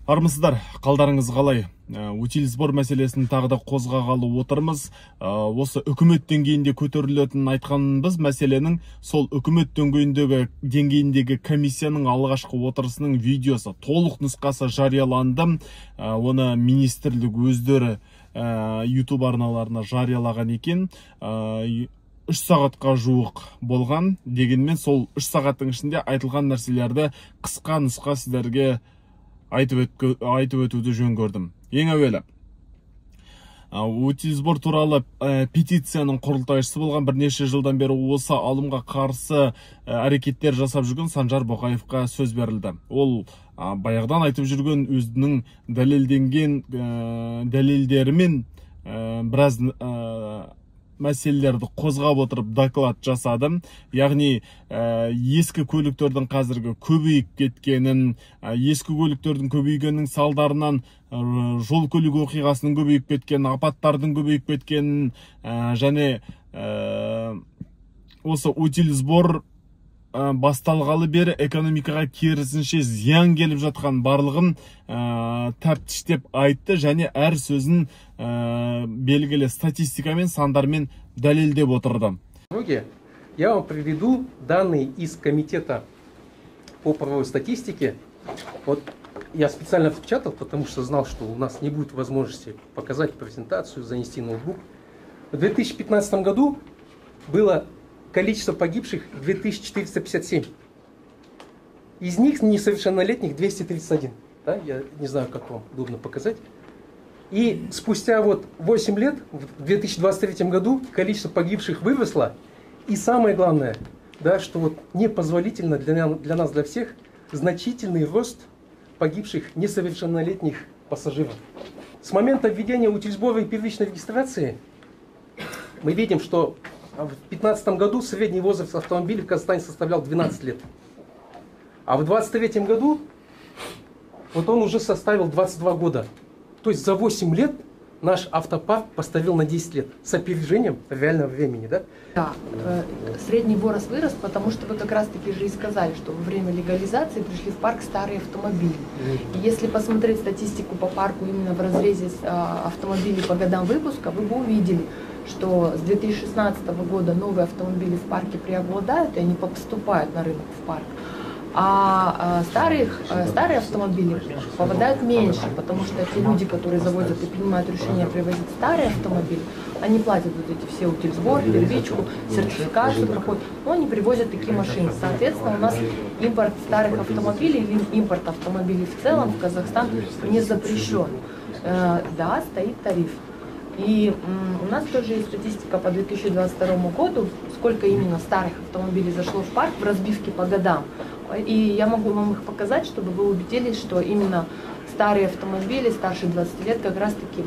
Армысыздар, қалдарыңыз қалай? Утил сбор мәселесін тағы да қозғағалы отырмыз. Осы үкімет деңгейінде көтерілетінін айтқанбыз. Мәселенің сол үкімет деңгейіндегі комиссияның алғашқы отырысының видеосы, толық нұсқасы жарияланды. Оны министрлік өздері YouTube арналарына жариялаған екен. 3 сағатқа жуық болған. Дегенмен сол 3 сағаттың ішінде айтылған нәрселерді қысқа нұсқа сіздерге айтып өтуді жөн көрдім. Ең әуелі, утил сбор туралы петицияның құрылтайшысы болған, бірнеше жылдан бері осы алымға қарсы әрекеттер жасап жүрген Санжар Боқаевқа сөз берілді. Ол баяғыдан айтып жүрген өзінің дәлелденген дәлелдерімен біраз мәселелерді қозғап отырып доклад жасады. Яғни ескі көліктердің қазіргі көбейіп кеткенін, ескі көліктердің көбейгеннің салдарынан жол көлік оқиғасының көбейіп кеткенін, апаттардың көбейіп кеткенін, және осы утил сбор басталғалы бері экономикаға керісінше зиян келіп жатқан барлығын тәптіштеп айтты, және әр сөзін белгілі статистикамен, сандармен дәлелдеп отырды. Я вам приведу данные из комитета по правовой статистике. Вот я специально впечатал, потому что знал, что у нас не будет возможности показать презентацию, занести ноутбук. В 2015 году было количество погибших 2457. Из них несовершеннолетних 231. Да? Я не знаю, как вам удобно показать. И спустя 8 лет, в 2023 году, количество погибших выросло. И самое главное, да, что непозволительно для нас, для всех, значительный рост погибших несовершеннолетних пассажиров. С момента введения утильсбора и первичной регистрации мы видим, что в 2015 году средний возраст автомобиля в Казахстане составлял 12 лет. А в 2023 году он уже составил 22 года. То есть за 8 лет наш автопарк поставил на 10 лет с опережением реального времени. Да? Да, средний возраст вырос, потому что вы как раз таки же и сказали, что во время легализации пришли в парк старые автомобили. И если посмотреть статистику по парку именно в разрезе автомобилей по годам выпуска, вы бы увидели, что с 2016 года новые автомобили в парке преобладают, и они поступают на рынок в парк. А старые автомобили попадают меньше, потому что те люди, которые завозят и принимают решение привозить старые автомобили, они платят эти все утильсбор, первичку, сертификацию проходят, но они привозят такие машины. Соответственно, у нас импорт старых автомобилей или импорт автомобилей в целом в Казахстан не запрещен. Да, стоит тариф. И у нас тоже есть статистика по 2022 году, сколько именно старых автомобилей зашло в парк в разбивке по годам. И я могу вам их показать, чтобы вы убедились, что именно старые автомобили, старше 20 лет, как раз таки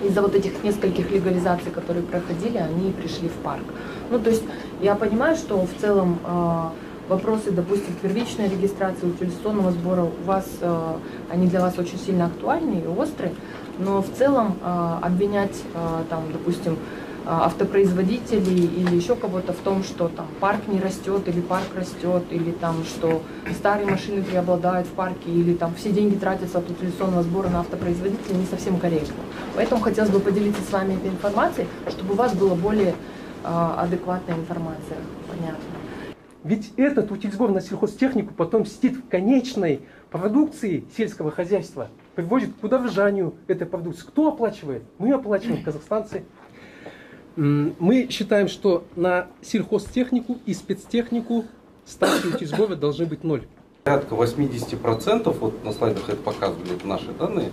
из-за этих нескольких легализаций, которые проходили, они пришли в парк. Ну, то есть я понимаю, что в целом вопросы, допустим, первичной регистрации, утилизационного сбора, они для вас очень сильно актуальны и острые, но в целом обвинять, допустим, автопроизводителей или еще кого-то в том, что парк не растет, или парк растет, или что старые машины преобладают в парке, или все деньги тратятся от утилизационного сбора на автопроизводителей, не совсем корректно. Поэтому хотелось бы поделиться с вами этой информацией, чтобы у вас была более адекватная информация, понятно. Ведь этот утильсбор на сельхозтехнику потом сидит в конечной продукции сельского хозяйства, приводит к удорожанию этой продукции. Кто оплачивает? Мы оплачиваем, казахстанцы. Мы считаем, что на сельхозтехнику и спецтехнику ставки утильсбора должны быть 0. Порядка 80%, на слайдах это показывали наши данные,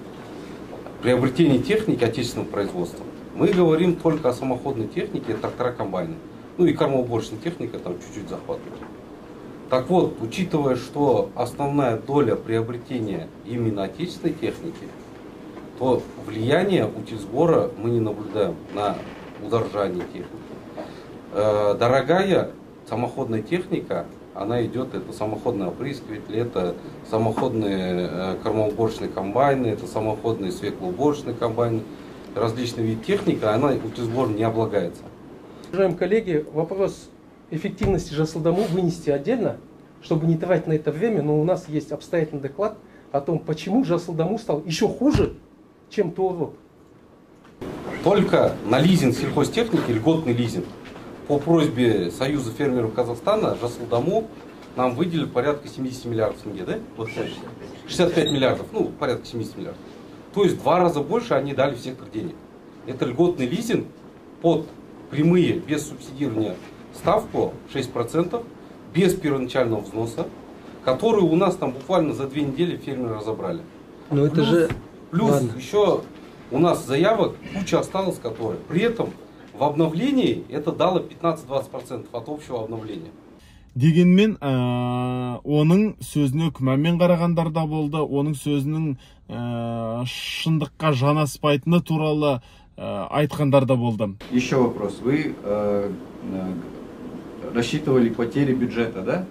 приобретение техники отечественного производства. Мы говорим только о самоходной технике, трактора, комбайны. И кормоуборочная техника там чуть-чуть захватывает. Так вот, учитывая, что основная доля приобретения именно отечественной техники, то влияние утильсбора мы не наблюдаем на удорожание техники. Дорогая самоходная техника, она идет, это самоходные опрыскиватели, это самоходные кормоуборочные комбайны, это самоходные свеклоуборочные комбайны, различные виды техники, она утильсбором не облагается. Уважаемые коллеги, вопрос эффективности Жасылдаму вынести отдельно, чтобы не тратить на это время, но у нас есть обстоятельный доклад о том, почему Жасылдаму стал еще хуже, чем Торвок. Только на лизинг сельхозтехники, льготный лизинг, по просьбе Союза фермеров Казахстана, Жасылдаму нам выделили порядка 70 миллиардов тенге, да? 65 миллиардов, ну, порядка 70 миллиардов. То есть в 2 раза больше они дали в сектор денег. Это льготный лизинг под прямые, без субсидирования, ставку 6%, без первоначального взноса, который у нас там буквально за 2 недели фермеры разобрали. Но это же... Плюс Ладно. еще у нас заявок куча осталось, которые. При этом в обновлении это дало 15-20% от общего обновления. Дегенмен, оның сөзіне күмәнмен қарағандар да болды, оның сөзінің шындыққа жанаспайтыны туралы айтқандар да болды. Еще вопрос. Вы рассчитывали потери бюджета, да?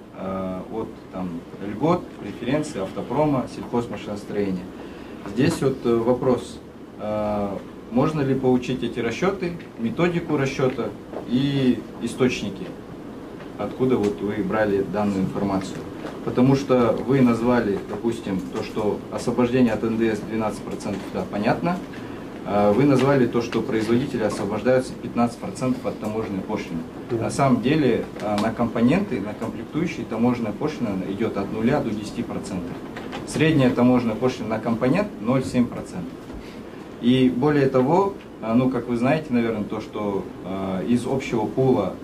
От там, льгот, преференций, автопрома, сельхозмашиностроения. Здесь вот вопрос. Можно ли получить эти расчеты, методику расчета и источники? Откуда вот вы брали данную информацию? Потому что вы назвали, допустим, то, что освобождение от НДС 12%, да, понятно. Вы назвали то, что производители освобождаются 15% от таможенной пошлины. На самом деле на компоненты, на комплектующие таможенная пошлина идет от 0 до 10%. Средняя таможенная пошлина на компонент 0,7%. И более того, ну как вы знаете, наверное, то, что из общего пула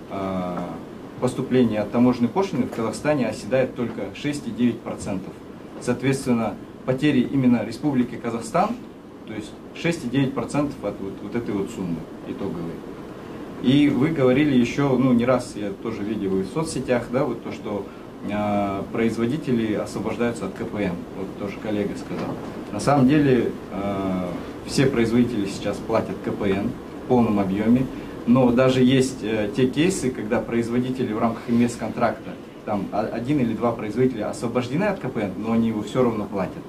поступления от таможенной пошлины в Казахстане оседает только 6,9%. Соответственно, потери именно Республики Казахстан, то есть 6,9% от вот этой вот суммы итоговой. И вы говорили еще, ну не раз, я тоже видел и в соцсетях, да, вот то, что производители освобождаются от КПН, вот тоже коллега сказал. На самом деле все производители сейчас платят КПН в полном объеме, но даже есть те кейсы, когда производители в рамках инвестконтракта, там 1 или 2 производителя освобождены от КПН, но они его все равно платят.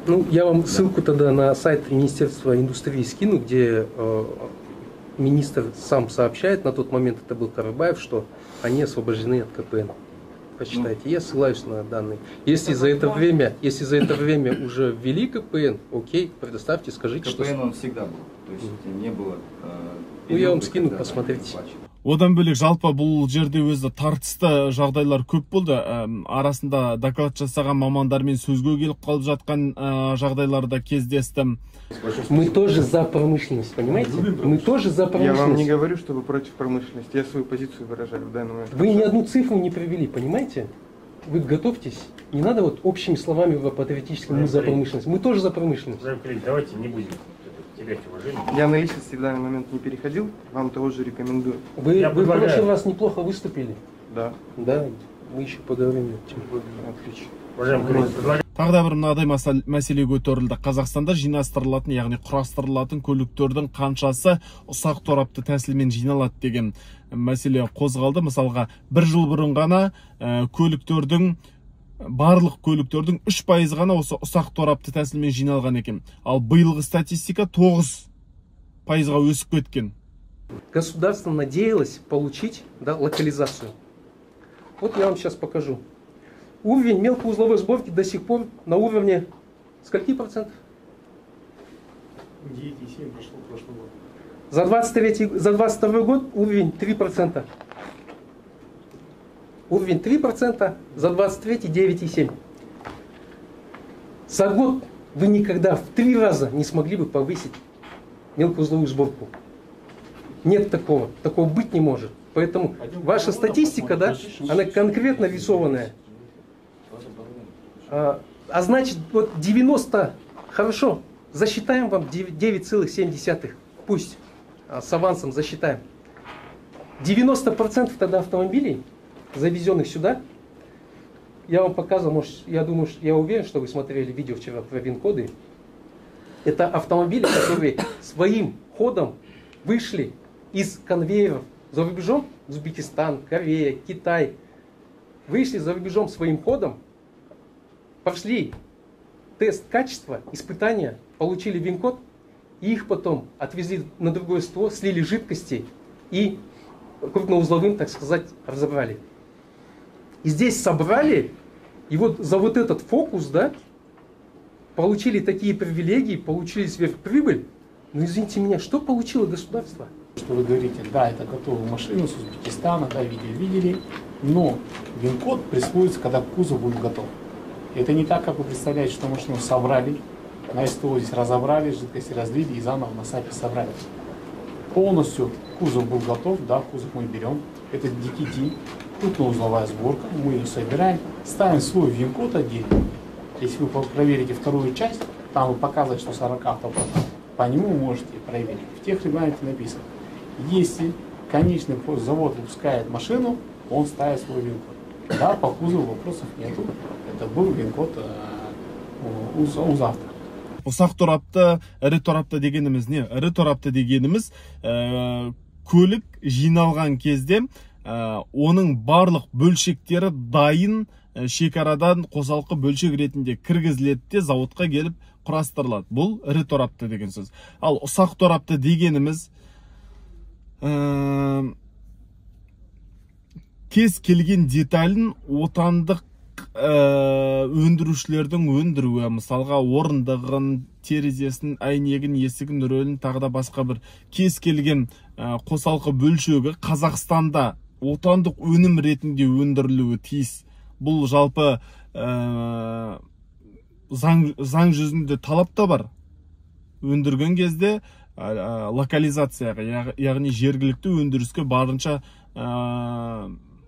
Ну, я вам ссылку тогда на сайт Министерства индустрии скину, где министр сам сообщает, на тот момент это был Карабаев, что они освобождены от КПН. Почитайте, я ссылаюсь на данные. Если за это время уже ввели КПН, окей, предоставьте, скажите, КПН что... он всегда был, то есть не было... Ну, я вам скину, посмотрите. Одан бөлек жалпы бұл жерде өзі тартысты жағдайлар көп болды. Арасында доклад жасаған мамандармен сөзге келіп қалып жатқан жағдайларда кездестім. Мы тоже за промышленность, понимаете? Мы тоже за промышленность. Я вам не говорю, что вы против промышленности. Я свою позицию выражаю в данный момент. Вы ни одну цифру не привели, понимаете? Вы готовьтесь. Не надо вот общими словами патриотически мы за промышленность. Мы тоже за промышленность. Давайте не будем терять уважение. Я на личности в данный момент не переходил. Вам тоже рекомендую. Вы в прошлый раз неплохо выступили. Да. Да, мы еще поговорим. Отлично. Уважаемый коллеги, Тағы да бір мынадай мәселе көтерілді. Қазақстанда жинастырылатын, яғни құрастырылатын көліктердің қаншасы ұсақ торапты тәсілмен жиналады деген мәселе қозғалды. Мысалға, бір жыл бұрын ғана барлық көліктердің 3% ғана осы ұсақ торапты тәсілмен жиналған екен. Ал биылғы статистика 9%-ға өсіп кеткен. Государство надеялось получить, да, локализацию. Вот я вам сейчас покажу. Уровень мелкоузловой сборки до сих пор на уровне скольки процентов? 9,7 прошлый год. За 22 год уровень 3%. Уровень 3%, за 23 9,7. За год вы никогда в 3 раза не смогли бы повысить мелкоузловую сборку. Нет такого. Такого быть не может. Поэтому ваша статистика, да, она конкретно рисованная. А значит, вот 90, хорошо, засчитаем вам 9,7, пусть с авансом засчитаем. 90% тогда автомобилей, завезенных сюда, я вам показывал, может, я уверен, что вы смотрели видео вчера про ВИН-коды. Это автомобили, которые своим ходом вышли из конвейеров за рубежом, Узбекистан, Корея, Китай, вышли за рубежом своим ходом, прошли тест качества, испытания, получили ВИН-код, и их потом отвезли на другое створ, слили жидкости и крупноузловым, так сказать, разобрали. И здесь собрали, и вот за вот этот фокус, да, получили такие привилегии, получили сверхприбыль. Ну, извините меня, что получило государство? Что вы говорите, да, это готовая машина с Узбекистана, да, видели, но ВИН-код присвоится, когда кузов будет готов. Это не так, как вы представляете, что машину собрали, на СТО здесь разобрали, жидкости разлили и заново на САПе собрали. Полностью кузов был готов, да, кузов мы берем, это DKT, крупноузловая сборка, мы ее собираем, ставим свой ВИН-код отдельно. Если вы проверите вторую часть, там вы показываете, что 40 автопром, по нему можете проверить. В тех регламенте написано, если конечный завод выпускает машину, он ставит свой ВИН-код. Да, по кузову вопросов нету. Это был ВИН-код УЗАВТО. Ұсақ торапты, ірі торапты дегеніміз не? Ірі торапты дегеніміз көлік жиналған кезде оның барлық бөлшектері дайын шекарадан қосалқы бөлшек ретінде кіргізіледі де заводқа келіп құрастырылады. Бұл ірі торапты деген сөз. Ал ұсақ торапты дегеніміз кез келген деталін отандық өндірушілердің өндіруі, мысалға орындығын, терезесін, әйнегін, есігін, рөлін, тағы да басқа бір кез келген қосалқы бөлшегі Қазақстанда отандық өнім ретінде өндірілуі тиіс. Бұл жалпы заң жүзінде талап та бар. Өндірген кезде локализацияға, яғни жергілікті өндіріске барынша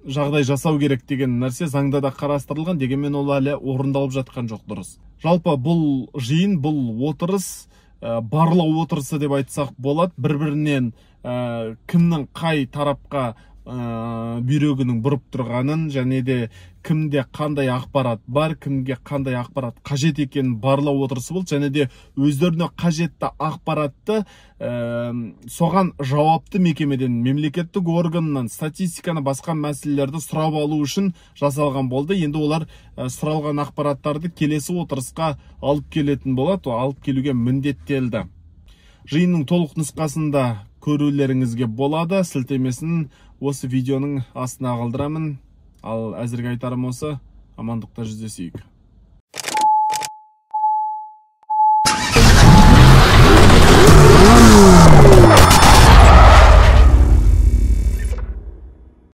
жағдай жасау керек деген нәрсе заңда да қарастырылған, дегенмен ол әлі орындалып жатқан жоқ дұрыс. Жалпы бұл жиын, бұл отырыс, барлау отырысы деп айтсақ болады, бір-бірінен кімнің қай тарапқа бүйрегінің бұрып тұрғанын, және де кімде қандай ақпарат бар, кімге қандай ақпарат қажет екенін барлау отырысы болды, және де өздеріне қажетті ақпаратты соған жауапты мекемеден, мемлекеттік органнан, статистиканы, басқа мәселелерді сұрап алу үшін жасалған болды. Енді олар сұралған ақпараттарды келесі отырысқа алып келетін болады, алып келуге міндеттелді. Жиынның толық нұсқасында көрулеріңізге болады. Сілтемесін осы видеоның астына қалдырамын. Ал әзірге айтарым осы, амандықта жүздесейік.